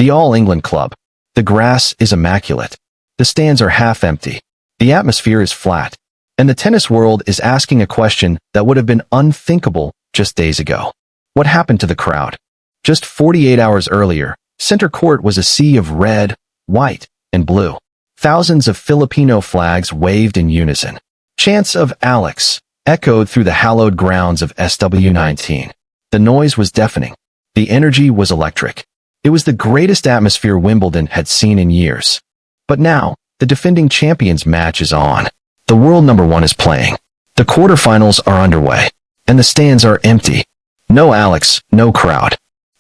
The All England Club. The grass is immaculate. The stands are half empty. The atmosphere is flat. And the tennis world is asking a question that would have been unthinkable just days ago. What happened to the crowd? Just 48 hours earlier, center court was a sea of red, white, and blue. Thousands of Filipino flags waved in unison. Chants of Alex echoed through the hallowed grounds of SW19. The noise was deafening. The energy was electric. It was the greatest atmosphere Wimbledon had seen in years. But now, the defending champions match is on. The world number one is playing. The quarterfinals are underway. And the stands are empty. No Alex, no crowd.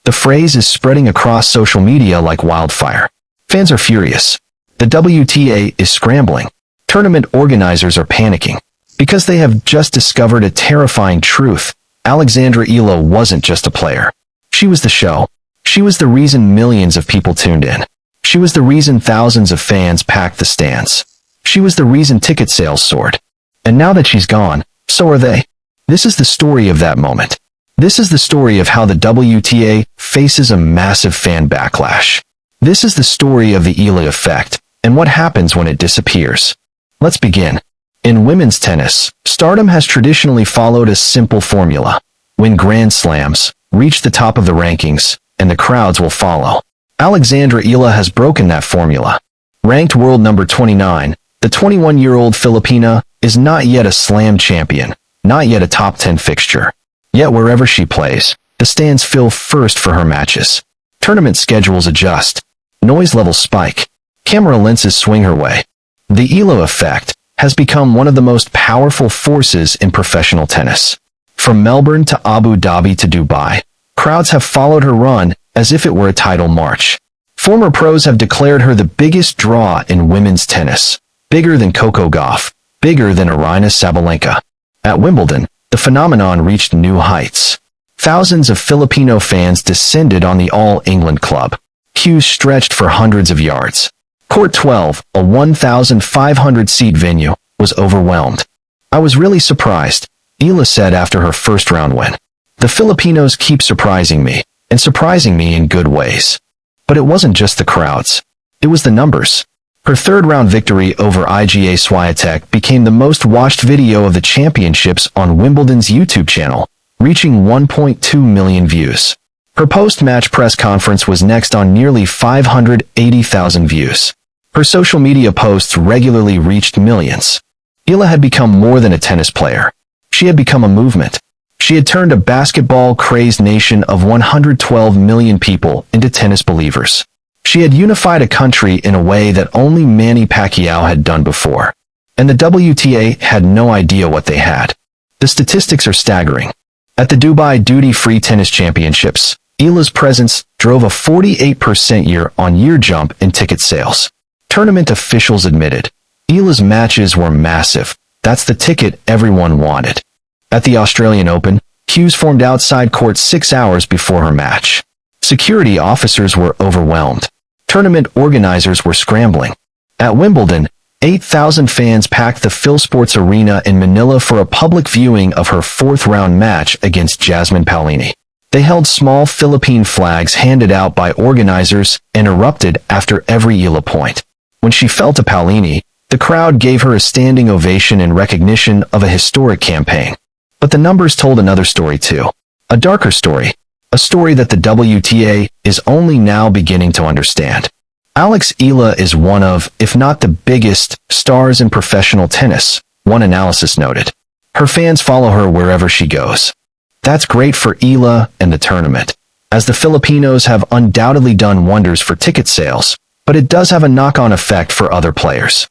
The phrase is spreading across social media like wildfire. Fans are furious. The WTA is scrambling. Tournament organizers are panicking. Because they have just discovered a terrifying truth. Alexandra Eala wasn't just a player. She was the show. She was the reason millions of people tuned in. She was the reason thousands of fans packed the stands. She was the reason ticket sales soared. And now that she's gone, so are they. This is the story of that moment. This is the story of how the WTA faces a massive fan backlash. This is the story of the Eala effect, and what happens when it disappears. Let's begin. In women's tennis, stardom has traditionally followed a simple formula. Win Grand Slams, reach the top of the rankings, and the crowds will follow. Alexandra Eala has broken that formula. Ranked world number 29, the 21-year-old Filipina is not yet a slam champion, not yet a top 10 fixture. Yet wherever she plays, the stands fill first for her matches. Tournament schedules adjust. Noise levels spike. Camera lenses swing her way. The Eala effect has become one of the most powerful forces in professional tennis. From Melbourne to Abu Dhabi to Dubai, crowds have followed her run as if it were a title march. Former pros have declared her the biggest draw in women's tennis. Bigger than Coco Gauff, bigger than Aryna Sabalenka. At Wimbledon, the phenomenon reached new heights. Thousands of Filipino fans descended on the All England Club. Queues stretched for hundreds of yards. Court 12, a 1,500-seat venue, was overwhelmed. I was really surprised, Eala said after her first-round win. The Filipinos keep surprising me, and surprising me in good ways. But it wasn't just the crowds. It was the numbers. Her third-round victory over Iga Swiatek became the most-watched video of the championships on Wimbledon's YouTube channel, reaching 1.2 million views. Her post-match press conference was next on nearly 580,000 views. Her social media posts regularly reached millions. Eala had become more than a tennis player. She had become a movement. She had turned a basketball-crazed nation of 112 million people into tennis believers. She had unified a country in a way that only Manny Pacquiao had done before. And the WTA had no idea what they had. The statistics are staggering. At the Dubai Duty-Free Tennis Championships, Eala's presence drove a 48% year-on-year jump in ticket sales. Tournament officials admitted, Eala's matches were massive. That's the ticket everyone wanted. At the Australian Open, queues formed outside court 6 hours before her match. Security officers were overwhelmed. Tournament organizers were scrambling. At Wimbledon, 8,000 fans packed the PhilSports Arena in Manila for a public viewing of her fourth-round match against Jasmine Paolini. They held small Philippine flags handed out by organizers and erupted after every Eala point. When she fell to Paolini, the crowd gave her a standing ovation in recognition of a historic campaign. But the numbers told another story too. A darker story. A story that the WTA is only now beginning to understand. Alex Eala is one of, if not the biggest, stars in professional tennis, one analysis noted. Her fans follow her wherever she goes. That's great for Eala and the tournament, as the Filipinos have undoubtedly done wonders for ticket sales, but it does have a knock-on effect for other players.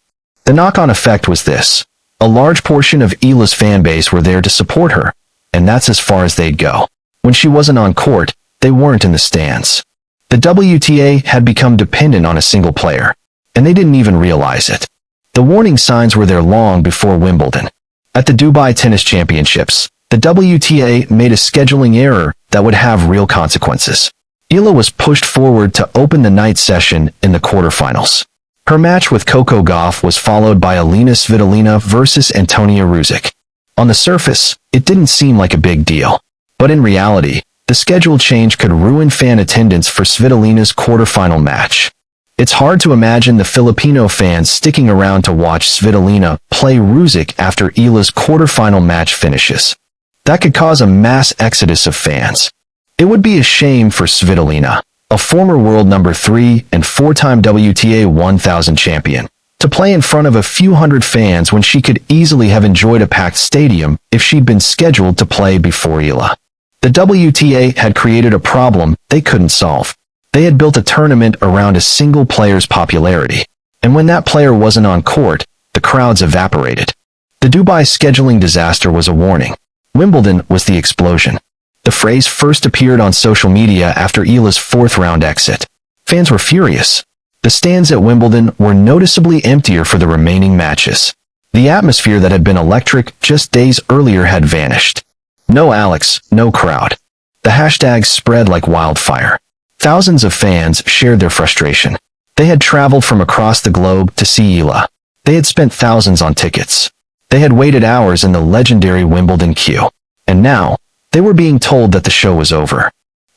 The knock-on effect was this. A large portion of Eala's fan base were there to support her, and that's as far as they'd go. When she wasn't on court, they weren't in the stands. The WTA had become dependent on a single player, and they didn't even realize it. The warning signs were there long before Wimbledon. At the Dubai Tennis Championships, the WTA made a scheduling error that would have real consequences. Eala was pushed forward to open the night session in the quarterfinals. Her match with Coco Gauff was followed by Elina Svitolina versus Antonia Ruzic. On the surface, it didn't seem like a big deal. But in reality, The schedule change could ruin fan attendance for Svitolina's quarterfinal match. It's hard to imagine the Filipino fans sticking around to watch Svitolina play Ruzic after Eala's quarterfinal match finishes. That could cause a mass exodus of fans. It would be a shame for Svitolina, a former world number 3 and 4-time WTA 1000 champion, to play in front of a few hundred fans when she could easily have enjoyed a packed stadium if she'd been scheduled to play before Eala. The WTA had created a problem they couldn't solve. They had built a tournament around a single player's popularity, and when that player wasn't on court, the crowds evaporated. The Dubai scheduling disaster was a warning. Wimbledon was the explosion. The phrase first appeared on social media after Eala's fourth-round exit. Fans were furious. The stands at Wimbledon were noticeably emptier for the remaining matches. The atmosphere that had been electric just days earlier had vanished. No Alex, no crowd. The hashtags spread like wildfire. Thousands of fans shared their frustration. They had traveled from across the globe to see Eala. They had spent thousands on tickets. They had waited hours in the legendary Wimbledon queue. And now, they were being told that the show was over.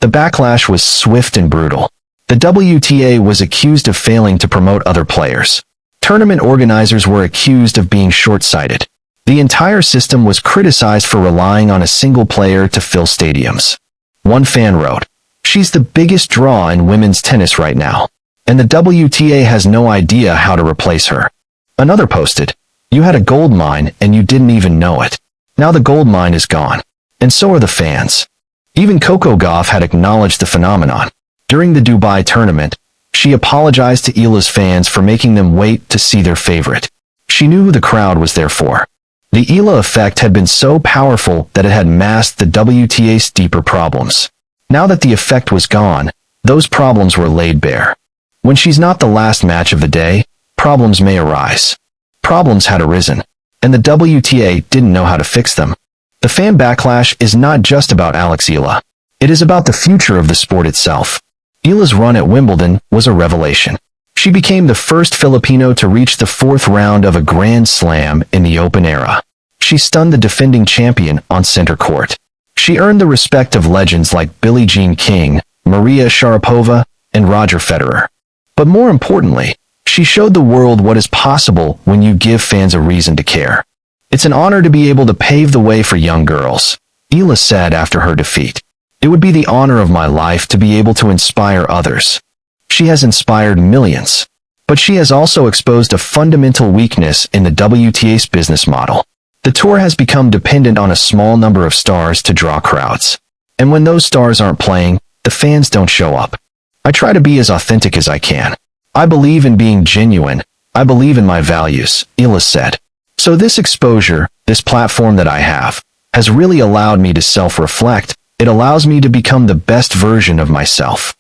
The backlash was swift and brutal. The WTA was accused of failing to promote other players. Tournament organizers were accused of being short-sighted. The entire system was criticized for relying on a single player to fill stadiums. One fan wrote, "She's the biggest draw in women's tennis right now, and the WTA has no idea how to replace her." Another posted, "You had a gold mine and you didn't even know it. Now the gold mine is gone. And so are the fans." Even Coco Gauff had acknowledged the phenomenon. During the Dubai tournament, she apologized to Eala's fans for making them wait to see their favorite. She knew who the crowd was there for. The Eala effect had been so powerful that it had masked the WTA's deeper problems. Now that the effect was gone, those problems were laid bare. When she's not the last match of the day, problems may arise. Problems had arisen, and the WTA didn't know how to fix them. The fan backlash is not just about Alex Eala. It is about the future of the sport itself. Eala's run at Wimbledon was a revelation. She became the first Filipino to reach the fourth round of a Grand Slam in the Open era. She stunned the defending champion on center court. She earned the respect of legends like Billie Jean King, Maria Sharapova, and Roger Federer. But more importantly, she showed the world what is possible when you give fans a reason to care. "It's an honor to be able to pave the way for young girls," Eala said after her defeat. "It would be the honor of my life to be able to inspire others." She has inspired millions. But she has also exposed a fundamental weakness in the WTA's business model. The tour has become dependent on a small number of stars to draw crowds. And when those stars aren't playing, the fans don't show up. "I try to be as authentic as I can. I believe in being genuine. I believe in my values," Eala said. "So this exposure, this platform that I have, has really allowed me to self-reflect. It allows me to become the best version of myself."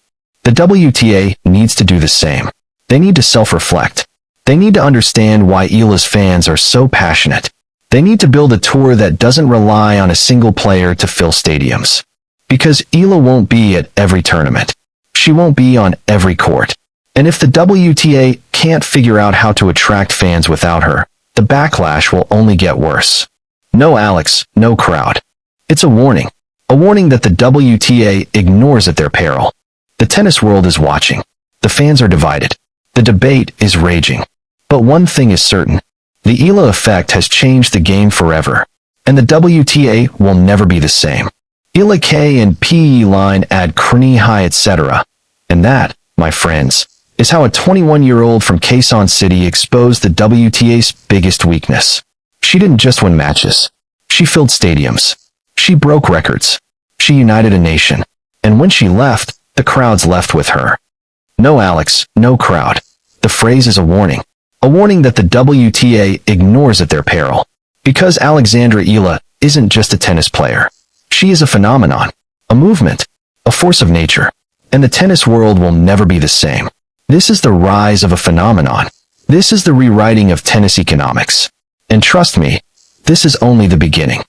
The WTA needs to do the same. They need to self-reflect. They need to understand why Eala's fans are so passionate. They need to build a tour that doesn't rely on a single player to fill stadiums. Because Eala won't be at every tournament. She won't be on every court. And if the WTA can't figure out how to attract fans without her, the backlash will only get worse. No Alex, no crowd. It's a warning. A warning that the WTA ignores at their peril. The tennis world is watching. The fans are divided. The debate is raging. But one thing is certain. The Eala effect has changed the game forever. And the WTA will never be the same. Eala K and PE line add knee high etc. And that, my friends, is how a 21-year-old from Quezon City exposed the WTA's biggest weakness. She didn't just win matches. She filled stadiums. She broke records. She united a nation. And when she left, the crowds left with her. No Alex, no crowd. The phrase is a warning. A warning that the WTA ignores at their peril. Because Alexandra Eala isn't just a tennis player. She is a phenomenon, a movement, a force of nature. And the tennis world will never be the same. This is the rise of a phenomenon. This is the rewriting of tennis economics. And trust me, this is only the beginning.